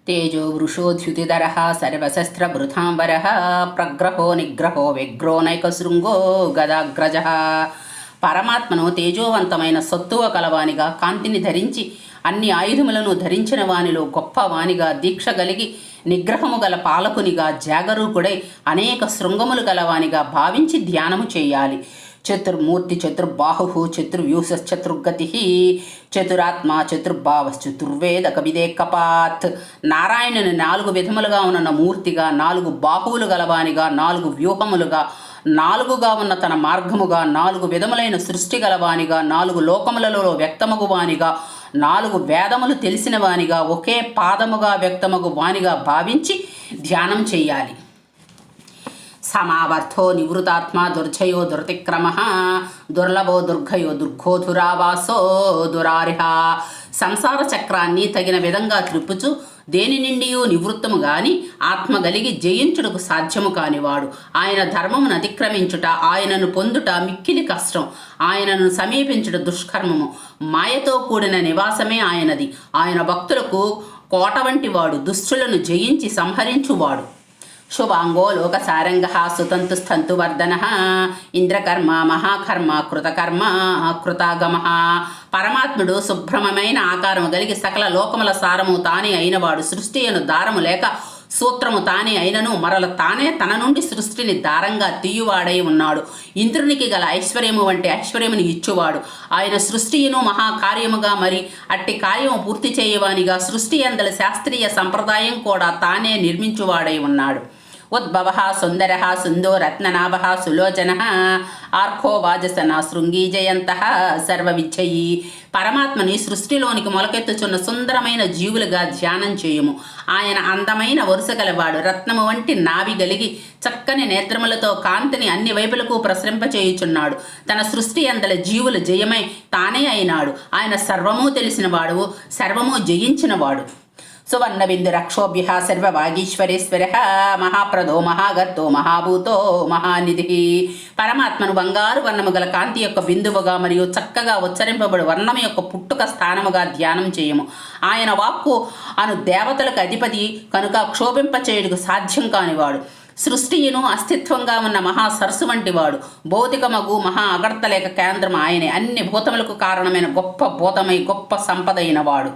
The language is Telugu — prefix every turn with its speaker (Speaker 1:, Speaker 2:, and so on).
Speaker 1: తేజో వృషోద్యుతిధర సర్వశస్త్రభృతాంబర ప్రగ్రహో నిగ్రహో వ్యగ్రో నైకశృంగో గదాగ్రజ. పరమాత్మను తేజోవంతమైన సత్తువ కలవానిగా, కాంతిని ధరించి అన్ని ఆయుధములను ధరించిన వానిలో గొప్ప వానిగా, దీక్ష కలిగి నిగ్రహము గల పాలకునిగా, జాగరూకుడై అనేక శృంగములు గలవానిగా భావించి ధ్యానము చేయాలి. చతుర్మూర్తి చతుర్బాహు చతుర్వ్యూశ్చతుర్గతి చతురాత్మ చతుర్భావశ్చతుర్వేద కవిదే కపాత్. నారాయణుని 4 విధములుగా ఉన్న మూర్తిగా, 4 బాహువులు గలవానిగా, 4 వ్యూహములుగా, 4గా ఉన్న తన మార్గముగా, 4 విధములైన సృష్టి గలవానిగా, 4 లోకములలో వ్యక్తమగు వానిగా, 4 వేదములు తెలిసిన వానిగా, ఒకే పాదముగా వ్యక్తమగు వానిగా భావించి ధ్యానం చెయ్యాలి. సమావర్తో నివృతాత్మ దుర్జయో దుర్తిక్రమ దుర్లభో దుర్గయో దుర్గోధురావాసో దురారిహ. సంసార చక్రాన్ని తగిన విధంగా త్రిప్పుచు దేని నుండి నివృత్తము గాని ఆత్మ గలిగి జయించుటకు సాధ్యము కానివాడు. ఆయన ధర్మమును అతిక్రమించుట, ఆయనను పొందుట మిక్కిలి కష్టం. ఆయనను సమీపించుట దుష్కర్మము. మాయతో కూడిన నివాసమే ఆయనది. ఆయన భక్తులకు కోట వంటి వాడు, దుష్టులను జయించి సంహరించువాడు. శుభాంగో లోకసారంగ సుతంతు స్థంతువర్ధన ఇంద్రకర్మ మహాకర్మ కృతకర్మ కృతాగమ. పరమాత్ముడు శుభ్రమమైన ఆకారము కలిగి సకల లోకముల సారము తానే అయినవాడు. సృష్టి అను దారము లేక సూత్రము తానే అయినను మరల తానే తన నుండి సృష్టిని దారంగా తీయువాడై ఉన్నాడు. ఇంద్రునికి గల ఐశ్వర్యము వంటి ఐశ్వర్యముని ఇచ్చువాడు. ఆయన సృష్టియును మహాకార్యముగా మరి అట్టి కార్యము పూర్తి చేయవానిగా సృష్టి అందల శాస్త్రీయ సంప్రదాయం కూడా తానే నిర్మించువాడై ఉన్నాడు. ఉద్భవ సుందర సుందో రత్ననాభ సులోచన ఆర్ఖో వాజసన శృంగీ జయంత సర్వవిచ్చయి. పరమాత్మని సృష్టిలోనికి మొలకెత్తుచున్న సుందరమైన జీవులుగా ధ్యానం చేయుము. ఆయన అందమైన వరుస గలవాడు. రత్నము వంటి నావి గలిగి చక్కని నేత్రములతో కాంతిని అన్ని వైపులకు ప్రసరింపచేయుచున్నాడు. తన సృష్టి అందల జీవుల జయమై తానే అయినాడు. ఆయన సర్వము తెలిసినవాడు, సర్వము జయించినవాడు. సువర్ణ బిందు రక్షోభ్య సర్వవాగీశ్వరేశ్వర మహాప్రదో మహాగర్తో మహాభూతో మహానిధి. పరమాత్మను బంగారు వర్ణము గల కాంతి యొక్క బిందువుగా మరియు చక్కగా ఉచ్చరింపబడు వర్ణము యొక్క పుట్టుక స్థానముగా ధ్యానం చేయము. ఆయన వాక్కు అను దేవతలకు అధిపతి కనుక క్షోభింపచేయుటకు సాధ్యం కానివాడు. సృష్టియును అస్తిత్వంగా ఉన్న మహా సరస్సు వంటి వాడు. భౌతికమగు మహా అగర్తలేక కేంద్రం ఆయనే. అన్ని భూతములకు కారణమైన గొప్ప భూతమై గొప్ప సంపద అయిన వాడు.